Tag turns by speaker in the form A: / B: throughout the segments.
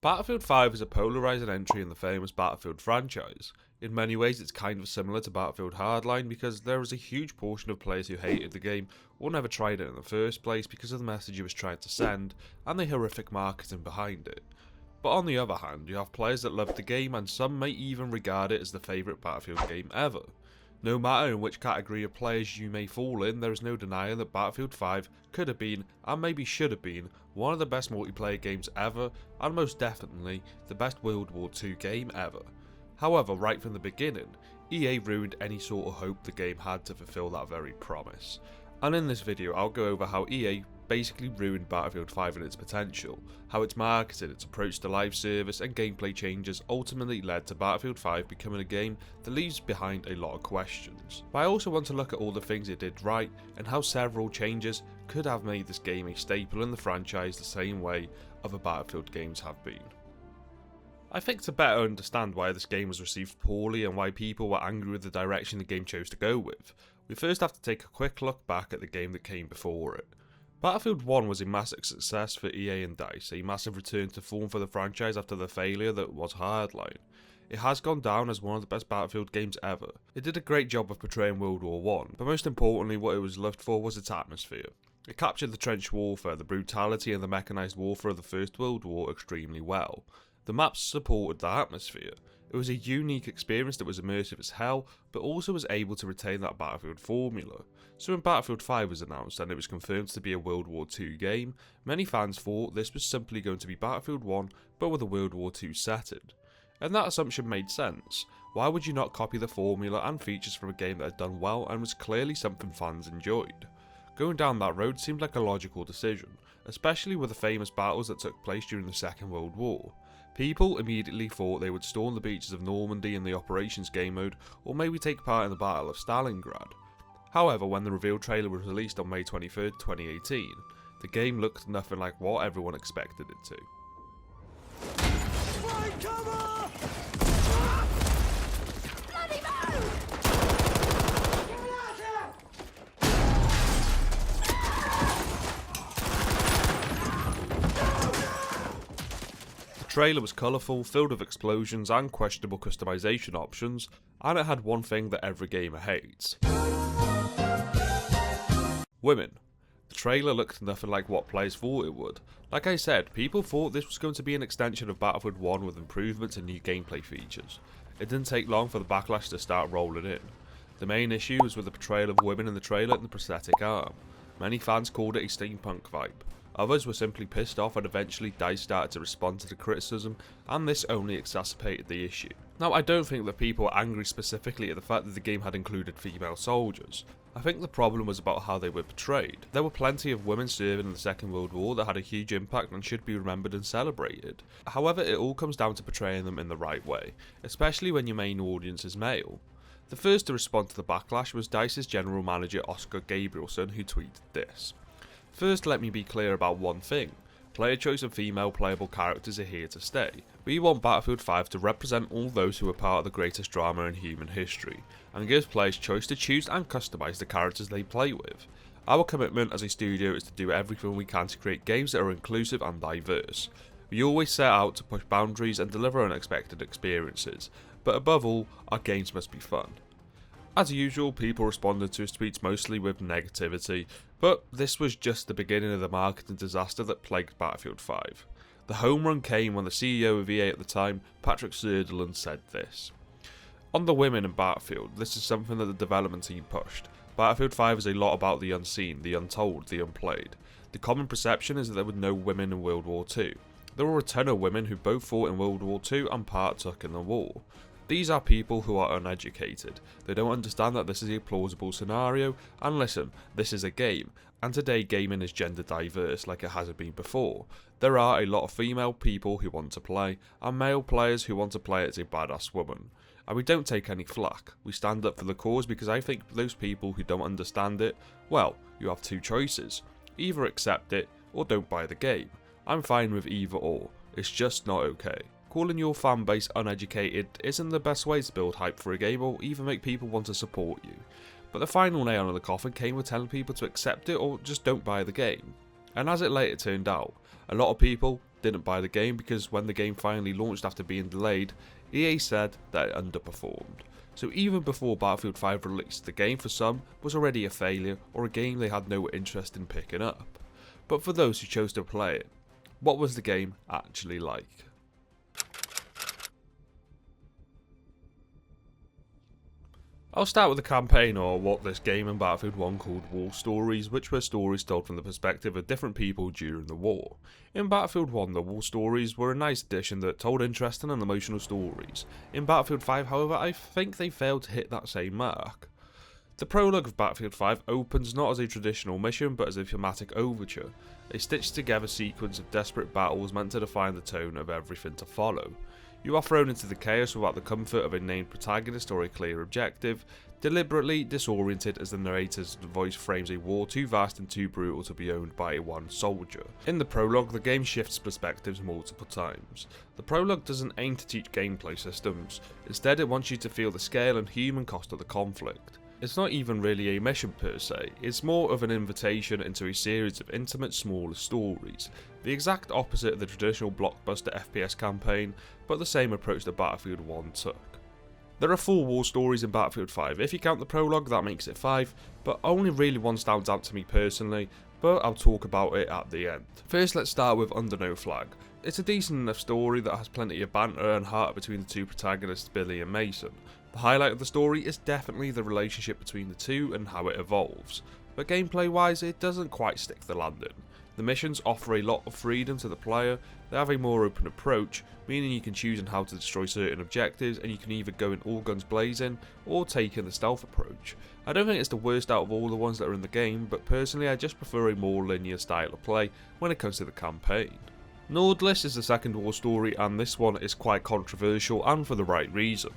A: Battlefield 5 is a polarising entry in the famous Battlefield franchise. In many ways it's kind of similar to Battlefield Hardline because there is a huge portion of players who hated the game or never tried it in the first place because of the message it was trying to send and the horrific marketing behind it. But on the other hand, you have players that loved the game and some may even regard it as the favourite Battlefield game ever. No matter in which category of players you may fall in, there is no denying that Battlefield 5 could have been, and maybe should have been, one of the best multiplayer games ever, and most definitely the best World War II game ever. However, right from the beginning, EA ruined any sort of hope the game had to fulfill that very promise. And in this video I'll go over how EA basically ruined Battlefield 5 and its potential, how its marketing, its approach to live service and gameplay changes ultimately led to Battlefield 5 becoming a game that leaves behind a lot of questions. But I also want to look at all the things it did right and how several changes could have made this game a staple in the franchise the same way other Battlefield games have been. I think to better understand why this game was received poorly and why people were angry with the direction the game chose to go with, we first have to take a quick look back at the game that came before it. Battlefield 1 was a massive success for EA and DICE, a massive return to form for the franchise after the failure that was Hardline. It has gone down as one of the best Battlefield games ever. It did a great job of portraying World War I, but most importantly what it was loved for was its atmosphere. It captured the trench warfare, the brutality and the mechanised warfare of the First World War extremely well. The maps supported the atmosphere. It was a unique experience that was immersive as hell, but also was able to retain that Battlefield formula. So when Battlefield 5 was announced and it was confirmed to be a World War II game, many fans thought this was simply going to be Battlefield 1 but with a World War II setting. And that assumption made sense. Why would you not copy the formula and features from a game that had done well and was clearly something fans enjoyed? Going down that road seemed like a logical decision, especially with the famous battles that took place during the Second World War. People immediately thought they would storm the beaches of Normandy in the Operations game mode, or maybe take part in the Battle of Stalingrad. However, when the reveal trailer was released on May 23rd, 2018, the game looked nothing like what everyone expected it to.
B: Find cover! Bloody move!
A: The trailer was colourful, filled with explosions and questionable customization options, and it had one thing that every gamer hates. Women. The trailer looked nothing like what players thought it would. Like I said, people thought this was going to be an extension of Battlefield 1 with improvements and new gameplay features. It didn't take long for the backlash to start rolling in. The main issue was with the portrayal of women in the trailer and the prosthetic arm. Many fans called it a steampunk vibe. Others were simply pissed off, and eventually DICE started to respond to the criticism, and this only exacerbated the issue. Now, I don't think that people were angry specifically at the fact that the game had included female soldiers. I think the problem was about how they were portrayed. There were plenty of women serving in the Second World War that had a huge impact and should be remembered and celebrated. However, it all comes down to portraying them in the right way, especially when your main audience is male. The first to respond to the backlash was DICE's general manager Oscar Gabrielson, who tweeted this. First, let me be clear about one thing. Player choice of female playable characters are here to stay. We want Battlefield 5 to represent all those who are part of the greatest drama in human history, and gives players choice to choose and customise the characters they play with. Our commitment as a studio is to do everything we can to create games that are inclusive and diverse. We always set out to push boundaries and deliver unexpected experiences, but above all, our games must be fun. As usual, people responded to his tweets mostly with negativity, but this was just the beginning of the marketing disaster that plagued Battlefield 5. The home run came when the CEO of EA at the time, Patrick Söderlund, said this. On the women in Battlefield, this is something that the development team pushed. Battlefield 5 is a lot about the unseen, the untold, the unplayed. The common perception is that there were no women in World War II. There were a ton of women who both fought in World War II and partook in the war. These are people who are uneducated. They don't understand that this is a plausible scenario, and listen, this is a game, and today gaming is gender diverse like it hasn't been before. There are a lot of female people who want to play, and male players who want to play as a badass woman. And we don't take any flack. We stand up for the cause because I think those people who don't understand it, well, you have two choices. Either accept it, or don't buy the game. I'm fine with either or. It's just not okay. Calling your fanbase uneducated isn't the best way to build hype for a game or even make people want to support you. But the final nail in the coffin came with telling people to accept it or just don't buy the game. And as it later turned out, a lot of people didn't buy the game because when the game finally launched after being delayed, EA said that it underperformed. So even before Battlefield 5 released, the game for some was already a failure or a game they had no interest in picking up. But for those who chose to play it, what was the game actually like? I'll start with the campaign, or what this game in Battlefield 1 called War Stories, which were stories told from the perspective of different people during the war. In Battlefield 1, the War Stories were a nice addition that told interesting and emotional stories. In Battlefield 5, however, I think they failed to hit that same mark. The prologue of Battlefield 5 opens not as a traditional mission, but as a thematic overture, a stitched together sequence of desperate battles meant to define the tone of everything to follow. You are thrown into the chaos without the comfort of a named protagonist or a clear objective, deliberately disoriented as the narrator's voice frames a war too vast and too brutal to be owned by one soldier. In the prologue, the game shifts perspectives multiple times. The prologue doesn't aim to teach gameplay systems, instead it wants you to feel the scale and human cost of the conflict. It's not even really a mission per se, it's more of an invitation into a series of intimate smaller stories, the exact opposite of the traditional blockbuster FPS campaign, but the same approach that Battlefield 1 took. There are 4 war stories in Battlefield 5, if you count the prologue that makes it 5, but only really one stands out to me personally, but I'll talk about it at the end. First, let's start with Under No Flag. It's a decent enough story that has plenty of banter and heart between the two protagonists, Billy and Mason. The highlight of the story is definitely the relationship between the two and how it evolves, but gameplay wise it doesn't quite stick the landing. The missions offer a lot of freedom to the player, they have a more open approach, meaning you can choose on how to destroy certain objectives and you can either go in all guns blazing or take in the stealth approach. I don't think it's the worst out of all the ones that are in the game, but personally I just prefer a more linear style of play when it comes to the campaign. Nordless is the second war story, and this one is quite controversial and for the right reason.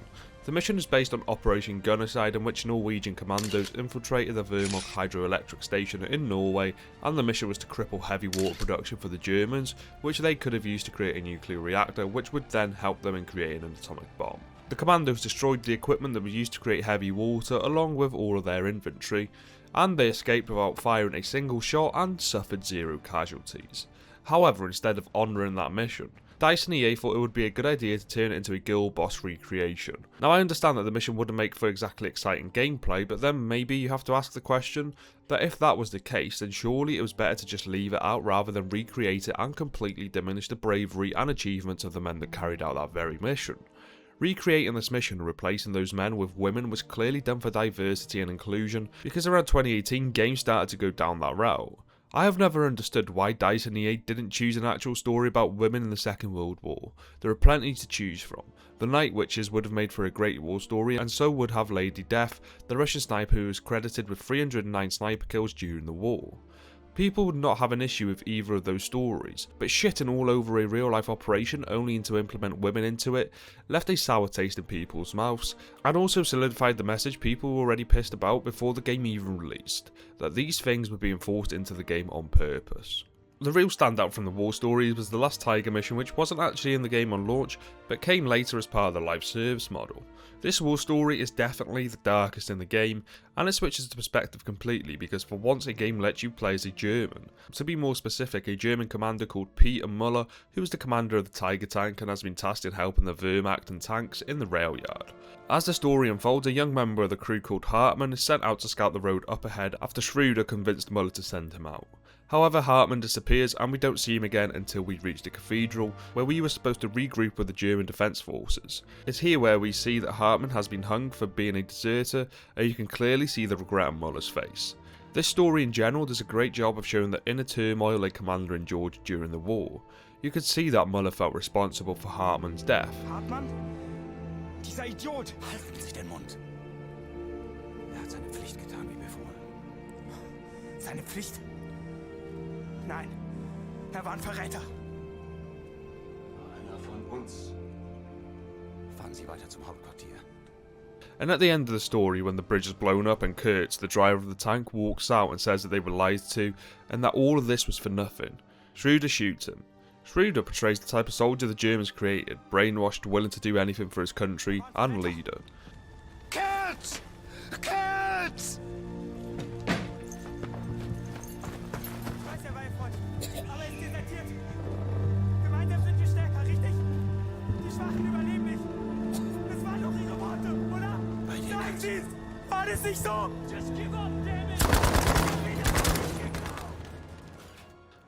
A: The mission is based on Operation Gunnerside, in which Norwegian commandos infiltrated the Vermont hydroelectric station in Norway, and the mission was to cripple heavy water production for the Germans, which they could have used to create a nuclear reactor, which would then help them in creating an atomic bomb. The commandos destroyed the equipment that was used to create heavy water along with all of their inventory, and they escaped without firing a single shot and suffered 0 casualties. However, instead of honouring that mission, DICE and EA thought it would be a good idea to turn it into a girl boss recreation. Now I understand that the mission wouldn't make for exactly exciting gameplay, but then maybe you have to ask the question that if that was the case, then surely it was better to just leave it out rather than recreate it and completely diminish the bravery and achievements of the men that carried out that very mission. Recreating this mission and replacing those men with women was clearly done for diversity and inclusion, because around 2018 games started to go down that route. I have never understood why DICE and EA didn't choose an actual story about women in the Second World War. There are plenty to choose from. The Night Witches would have made for a great war story, and so would have Lady Death, the Russian sniper who was credited with 309 sniper kills during the war. People would not have an issue with either of those stories, but shitting all over a real life operation only to implement women into it left a sour taste in people's mouths, and also solidified the message people were already pissed about before the game even released, that these things were being forced into the game on purpose. The real standout from the war stories was the Last Tiger mission, which wasn't actually in the game on launch, but came later as part of the live service model. This war story is definitely the darkest in the game, and it switches the perspective completely because for once a game lets you play as a German. To be more specific, a German commander called Peter Muller, who is the commander of the Tiger tank and has been tasked in helping the Wehrmacht and tanks in the rail yard. As the story unfolds, a young member of the crew called Hartmann is sent out to scout the road up ahead after Schroeder convinced Muller to send him out. However, Hartmann disappears and we don't see him again until we reach the cathedral, where we were supposed to regroup with the German defence forces. It's here where we see that Hartmann has been hung for being a deserter, and you can clearly see the regret on Muller's face. This story in general does a great job of showing the inner turmoil a commander endured during the war. You could see that Muller felt responsible for Hartmann's death.
B: Hartmann? Dieser Idiot! Halten Sie den Mund! Hat seine Pflicht getan, wie befohlen. Seine Pflicht? Nein, war ein Verräter.
C: Einer von uns.
B: Fahren Sie weiter zum Hauptquartier.
A: And at the end of the story, when the bridge is blown up and Kurtz, the driver of the tank, walks out and says that they were lied to, and that all of this was for nothing, Schroeder shoots him. Schroeder portrays the type of soldier the Germans created, brainwashed, willing to do anything for his country, and leader.
B: Kurtz! Kurtz! schießt! War das nicht so? Just give up, damn it!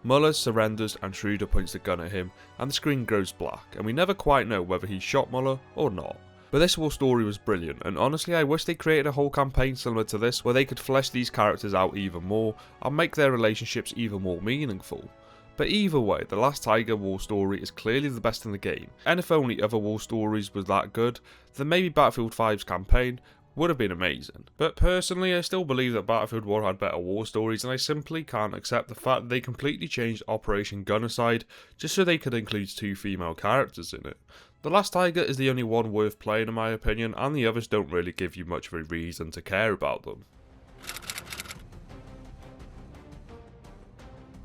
A: Muller surrenders and Schroeder points the gun at him, and the screen goes black, and we never quite know whether he shot Muller or not. But this war story was brilliant, and honestly I wish they created a whole campaign similar to this where they could flesh these characters out even more and make their relationships even more meaningful. But either way, The Last Tiger war story is clearly the best in the game, and if only other war stories were that good, then maybe Battlefield 5's campaign would have been amazing. But personally, I still believe that Battlefield 1 had better war stories, and I simply can't accept the fact that they completely changed Operation Gunnercide just so they could include 2 female characters in it. The Last Tiger is the only one worth playing in my opinion, and the others don't really give you much of a reason to care about them.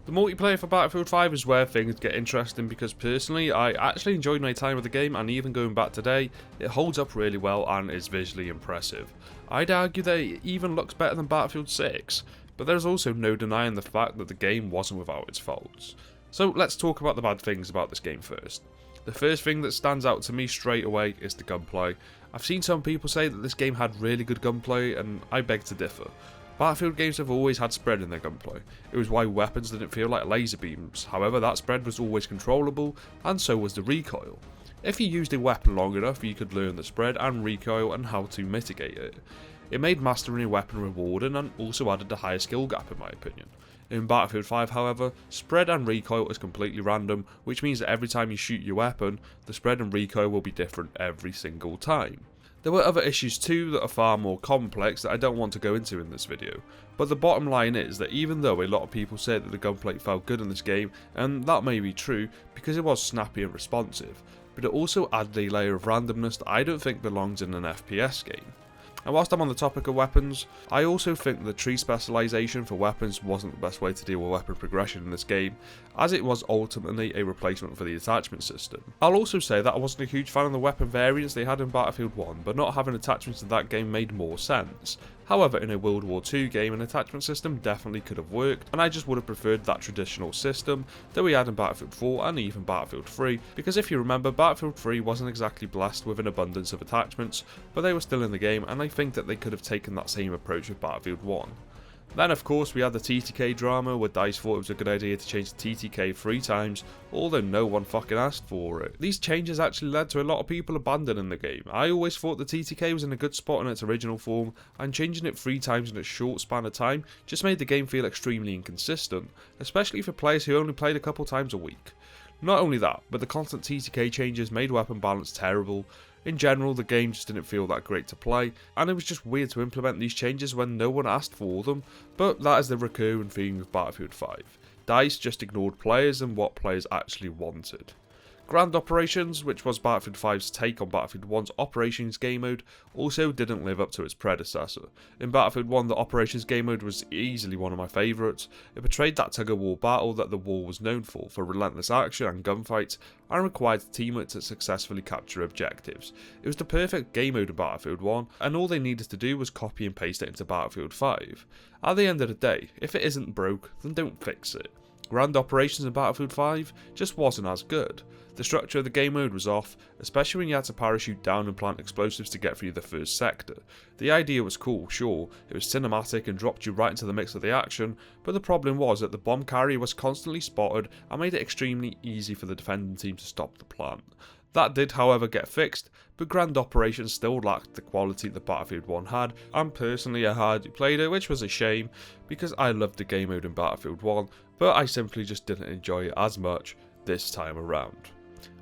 A: The multiplayer for Battlefield 5 is where things get interesting because personally I actually enjoyed my time with the game, and even going back today, it holds up really well and is visually impressive. I'd argue that it even looks better than Battlefield 6, but there's also no denying the fact that the game wasn't without its faults. So let's talk about the bad things about this game first. The first thing that stands out to me straight away is the gunplay. I've seen some people say that this game had really good gunplay, and I beg to differ. Battlefield games have always had spread in their gunplay. It was why weapons didn't feel like laser beams, however that spread was always controllable, and so was the recoil. If you used a weapon long enough, you could learn the spread and recoil and how to mitigate it. It made mastering a weapon rewarding and also added a higher skill gap in my opinion. In Battlefield 5 however, spread and recoil is completely random, which means that every time you shoot your weapon, the spread and recoil will be different every single time. There were other issues too that are far more complex that I don't want to go into in this video, but the bottom line is that even though a lot of people say that the gunplay felt good in this game, and that may be true because it was snappy and responsive, but it also added a layer of randomness that I don't think belongs in an FPS game. And whilst I'm on the topic of weapons, I also think the tree specialisation for weapons wasn't the best way to deal with weapon progression in this game, as it was ultimately a replacement for the attachment system. I'll also say that I wasn't a huge fan of the weapon variants they had in Battlefield 1, but not having attachments in that game made more sense. However, in a World War II game, an attachment system definitely could have worked, and I just would have preferred that traditional system that we had in Battlefield 4 and even Battlefield 3, because if you remember, Battlefield 3 wasn't exactly blessed with an abundance of attachments, but they were still in the game, and I think that they could have taken that same approach with Battlefield 1. Then of course we had the TTK drama where DICE thought it was a good idea to change the TTK 3 times, although no one fucking asked for it. These changes actually led to a lot of people abandoning the game. I always thought the TTK was in a good spot in its original form, and changing it 3 times in a short span of time just made the game feel extremely inconsistent, especially for players who only played a couple times a week. Not only that, but the constant TTK changes made weapon balance terrible. In general, the game just didn't feel that great to play, and it was just weird to implement these changes when no one asked for them, but that is the recurring theme of Battlefield 5. DICE just ignored players and what players actually wanted. Grand Operations, which was Battlefield 5's take on Battlefield 1's Operations game mode, also didn't live up to its predecessor. In Battlefield 1, the Operations game mode was easily one of my favourites. It portrayed that tug-of-war battle that the war was known for relentless action and gunfights, and required the teammates to successfully capture objectives. It was the perfect game mode in Battlefield 1, and all they needed to do was copy and paste it into Battlefield 5. At the end of the day, if it isn't broke, then don't fix it. Grand Operations in Battlefield 5 just wasn't as good. The structure of the game mode was off, especially when you had to parachute down and plant explosives to get through the first sector. The idea was cool, sure, it was cinematic and dropped you right into the mix of the action, but the problem was that the bomb carrier was constantly spotted and made it extremely easy for the defending team to stop the plant. That did however get fixed, but Grand Operations still lacked the quality that Battlefield 1 had, and personally I hardly played it, which was a shame, because I loved the game mode in Battlefield 1, but I simply just didn't enjoy it as much this time around.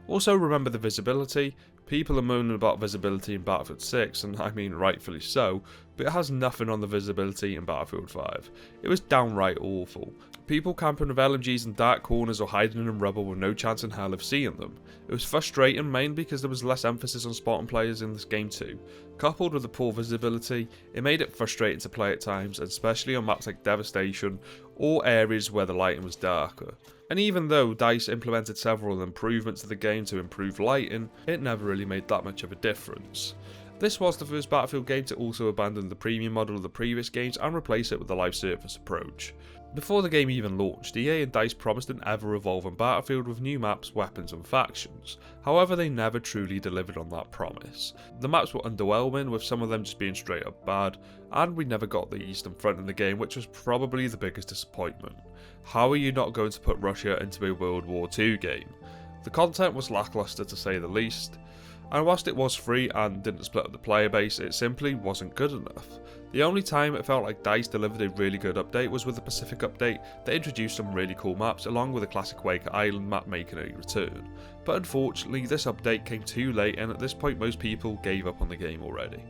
A: Also remember the visibility. People are moaning about visibility in Battlefield 6, and I mean rightfully so, but it has nothing on the visibility in Battlefield 5. It was downright awful. People camping with LMGs in dark corners or hiding in rubble with no chance in hell of seeing them. It was frustrating mainly because there was less emphasis on spotting players in this game too. Coupled with the poor visibility, it made it frustrating to play at times, especially on maps like Devastation or areas where the lighting was darker. And even though DICE implemented several improvements to the game to improve lighting, it never really made that much of a difference. This was the first Battlefield game to also abandon the premium model of the previous games and replace it with the live service approach. Before the game even launched, EA and DICE promised an ever-evolving Battlefield with new maps, weapons and factions. However, they never truly delivered on that promise. The maps were underwhelming, with some of them just being straight up bad, and we never got the Eastern Front in the game, which was probably the biggest disappointment. How are you not going to put Russia into a World War II game? The content was lackluster to say the least, and whilst it was free and didn't split up the player base, it simply wasn't good enough. The only time it felt like DICE delivered a really good update was with the Pacific update that introduced some really cool maps, along with a classic Wake Island map making a return. But unfortunately, this update came too late, and at this point most people gave up on the game already.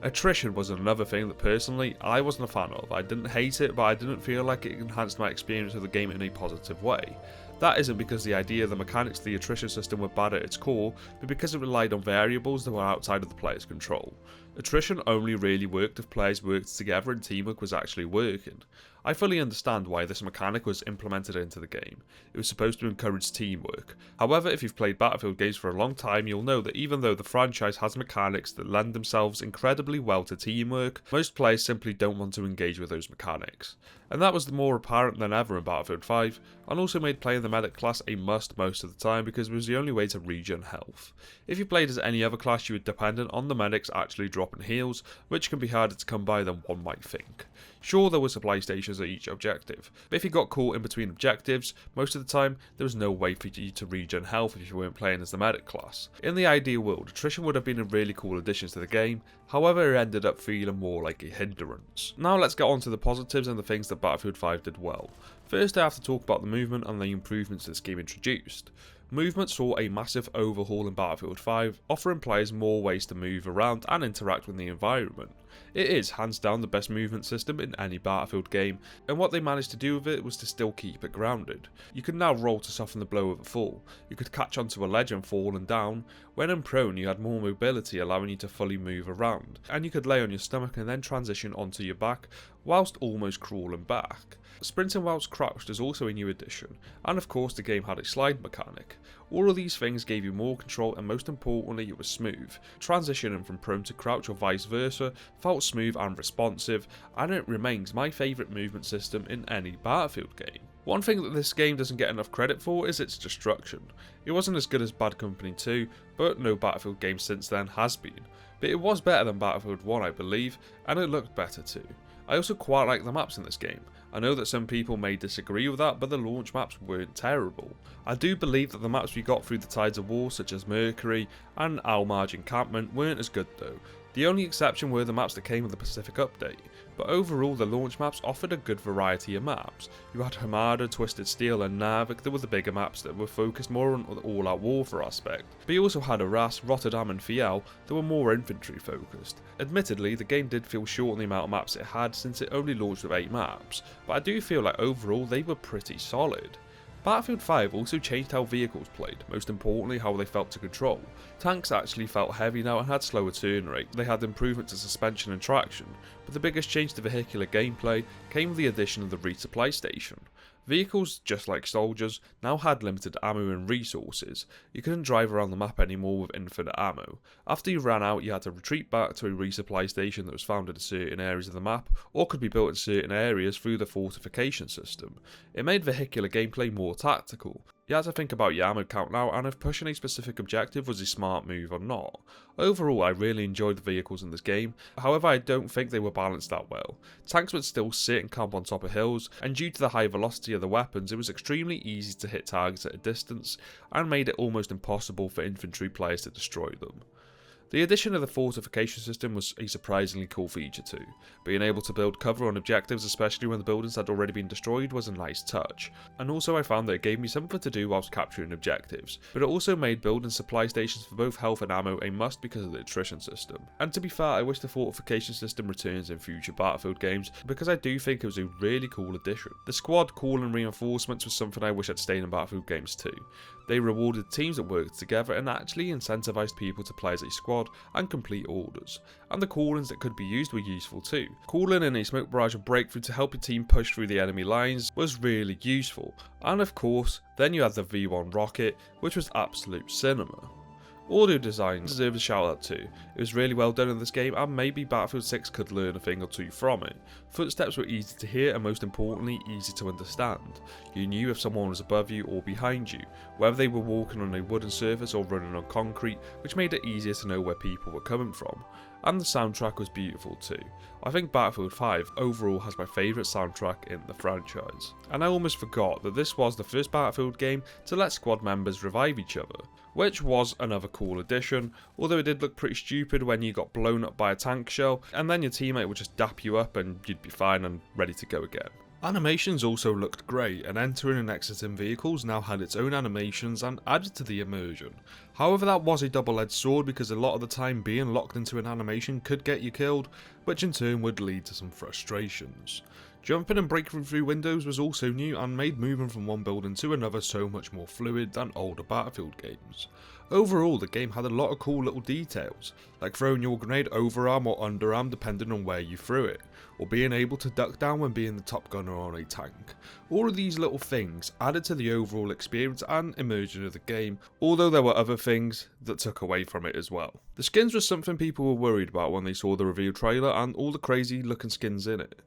A: Attrition was another thing that personally I wasn't a fan of. I didn't hate it, but I didn't feel like it enhanced my experience of the game in a positive way. That isn't because the idea of the mechanics of the attrition system were bad at its core, but because it relied on variables that were outside of the player's control. Attrition only really worked if players worked together and teamwork was actually working. I fully understand why this mechanic was implemented into the game. It was supposed to encourage teamwork. However, if you've played Battlefield games for a long time, you'll know that even though the franchise has mechanics that lend themselves incredibly well to teamwork, most players simply don't want to engage with those mechanics. And that was more apparent than ever in Battlefield 5, and also made playing the medic class a must most of the time because it was the only way to regen health. If you played as any other class, you were dependent on the medics actually dropping heals, which can be harder to come by than one might think. Sure, there were supply stations at each objective, but if you got caught in between objectives, most of the time there was no way for you to regen health if you weren't playing as the medic class. In the ideal world, attrition would have been a really cool addition to the game, however it ended up feeling more like a hindrance. Now let's get on to the positives and the things that Battlefield 5 did well. First, I have to talk about the movement and the improvements this game introduced. Movement saw a massive overhaul in Battlefield 5, offering players more ways to move around and interact with the environment. It is hands down the best movement system in any Battlefield game, and what they managed to do with it was to still keep it grounded. You could now roll to soften the blow of a fall, you could catch onto a ledge and fall and down, when in prone you had more mobility allowing you to fully move around, and you could lay on your stomach and then transition onto your back, whilst almost crawling back. Sprinting whilst crouched is also a new addition, and of course the game had a slide mechanic. All of these things gave you more control and most importantly it was smooth. Transitioning from prone to crouch or vice versa felt smooth and responsive, and it remains my favourite movement system in any Battlefield game. One thing that this game doesn't get enough credit for is its destruction. It wasn't as good as Bad Company 2, but no Battlefield game since then has been. But it was better than Battlefield 1 I believe, and it looked better too. I also quite like the maps in this game. I know that some people may disagree with that, but the launch maps weren't terrible. I do believe that the maps we got through the Tides of War, such as Mercury and Al Marj Encampment, weren't as good though. The only exception were the maps that came with the Pacific update, but overall the launch maps offered a good variety of maps. You had Hamada, Twisted Steel and Narvik that were the bigger maps that were focused more on the all-out warfare aspect, but you also had Arras, Rotterdam and Fiel that were more infantry focused. Admittedly, the game did feel short on the amount of maps it had since it only launched with 8 maps, but I do feel like overall they were pretty solid. Battlefield 5 also changed how vehicles played, most importantly how they felt to control. Tanks actually felt heavy now and had slower turn rate, they had improvement to suspension and traction, but the biggest change to vehicular gameplay came with the addition of the resupply station. Vehicles, just like soldiers, now had limited ammo and resources. You couldn't drive around the map anymore with infinite ammo. After you ran out, you had to retreat back to a resupply station that was found in certain areas of the map, or could be built in certain areas through the fortification system. It made vehicular gameplay more tactical. You had to think about your ammo count now and if pushing a specific objective was a smart move or not. Overall, I really enjoyed the vehicles in this game, however I don't think they were balanced that well. Tanks would still sit and camp on top of hills, and due to the high velocity of the weapons it was extremely easy to hit targets at a distance, and made it almost impossible for infantry players to destroy them. The addition of the fortification system was a surprisingly cool feature too. Being able to build cover on objectives, especially when the buildings had already been destroyed, was a nice touch. And also I found that it gave me something to do whilst capturing objectives, but it also made building supply stations for both health and ammo a must because of the attrition system. And to be fair, I wish the fortification system returns in future Battlefield games, because I do think it was a really cool addition. The squad call and reinforcements was something I wish had stayed in Battlefield games too. They rewarded teams that worked together and actually incentivized people to play as a squad and complete orders. And the call-ins that could be used were useful too. Calling in a smoke barrage or breakthrough to help your team push through the enemy lines was really useful. And of course, then you had the V1 rocket, which was absolute cinema. Audio design deserves a shout out too. It was really well done in this game, and maybe Battlefield 6 could learn a thing or two from it. Footsteps were easy to hear and most importantly easy to understand. You knew if someone was above you or behind you, whether they were walking on a wooden surface or running on concrete, which made it easier to know where people were coming from. And the soundtrack was beautiful too. I think Battlefield 5 overall has my favourite soundtrack in the franchise. And I almost forgot that this was the first Battlefield game to let squad members revive each other, which was another cool addition, although it did look pretty stupid when you got blown up by a tank shell and then your teammate would just dap you up and you'd be fine and ready to go again. Animations also looked great, and entering and exiting vehicles now had its own animations and added to the immersion. However, that was a double-edged sword because a lot of the time being locked into an animation could get you killed, which in turn would lead to some frustrations. Jumping and breaking through windows was also new and made moving from one building to another so much more fluid than older Battlefield games. Overall, the game had a lot of cool little details, like throwing your grenade overarm or underarm depending on where you threw it, or being able to duck down when being the top gunner on a tank. All of these little things added to the overall experience and immersion of the game, although there were other things that took away from it as well. The skins was something people were worried about when they saw the reveal trailer and all the crazy looking skins in it.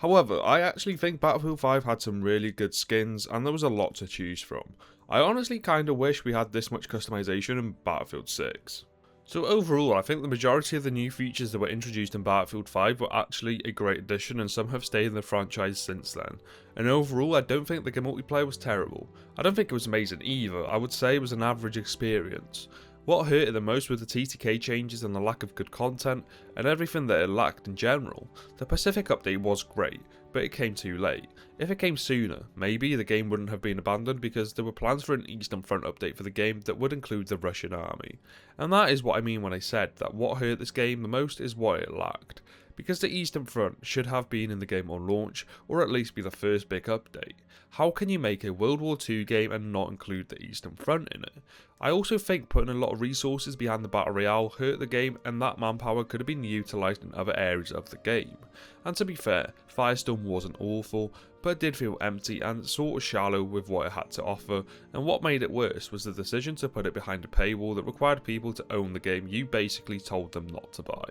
A: However, I actually think Battlefield 5 had some really good skins and there was a lot to choose from. I honestly kinda wish we had this much customization in Battlefield 6. So overall, I think the majority of the new features that were introduced in Battlefield 5 were actually a great addition and some have stayed in the franchise since then. And overall, I don't think the multiplayer was terrible. I don't think it was amazing either, I would say it was an average experience. What hurt it the most were the TTK changes and the lack of good content, and everything that it lacked in general. The Pacific update was great, but it came too late. If it came sooner, maybe the game wouldn't have been abandoned because there were plans for an Eastern Front update for the game that would include the Russian army. And that is what I mean when I said that what hurt this game the most is what it lacked. Because the Eastern Front should have been in the game on launch, or at least be the first big update. How can you make a World War II game and not include the Eastern Front in it? I also think putting a lot of resources behind the Battle Royale hurt the game, and that manpower could have been utilised in other areas of the game. And to be fair, Firestorm wasn't awful, but it did feel empty and sort of shallow with what it had to offer, and what made it worse was the decision to put it behind a paywall that required people to own the game you basically told them not to buy.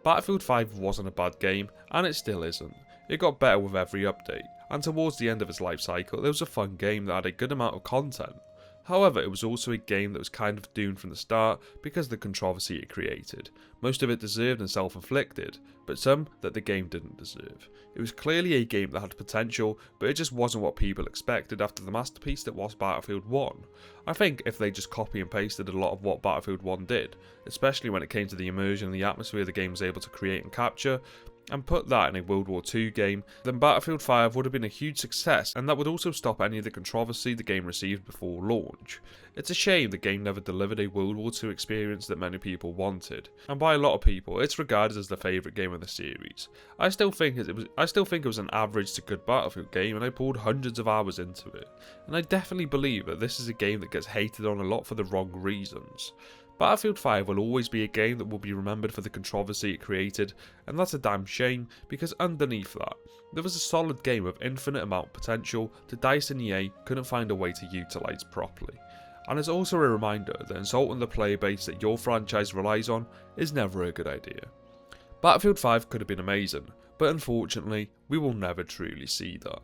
A: Battlefield 5 wasn't a bad game, and it still isn't. It got better with every update, and towards the end of its life cycle, it was a fun game that had a good amount of content. However, it was also a game that was kind of doomed from the start because of the controversy it created. Most of it deserved and self-inflicted, but some that the game didn't deserve. It was clearly a game that had potential, but it just wasn't what people expected after the masterpiece that was Battlefield 1. I think if they just copy and pasted a lot of what Battlefield 1 did, especially when it came to the immersion and the atmosphere the game was able to create and capture, and put that in a World War II game, then Battlefield 5 would have been a huge success, and that would also stop any of the controversy the game received before launch. It's a shame the game never delivered a World War II experience that many people wanted, and by a lot of people, it's regarded as the favourite game of the series. I still think it was an average to good Battlefield game, and I poured hundreds of hours into it, and I definitely believe that this is a game that gets hated on a lot for the wrong reasons. Battlefield 5 will always be a game that will be remembered for the controversy it created, and that's a damn shame because underneath that, there was a solid game of infinite amount of potential that DICE and EA couldn't find a way to utilise properly. And it's also a reminder that insulting the player base that your franchise relies on is never a good idea. Battlefield 5 could have been amazing, but unfortunately, we will never truly see that.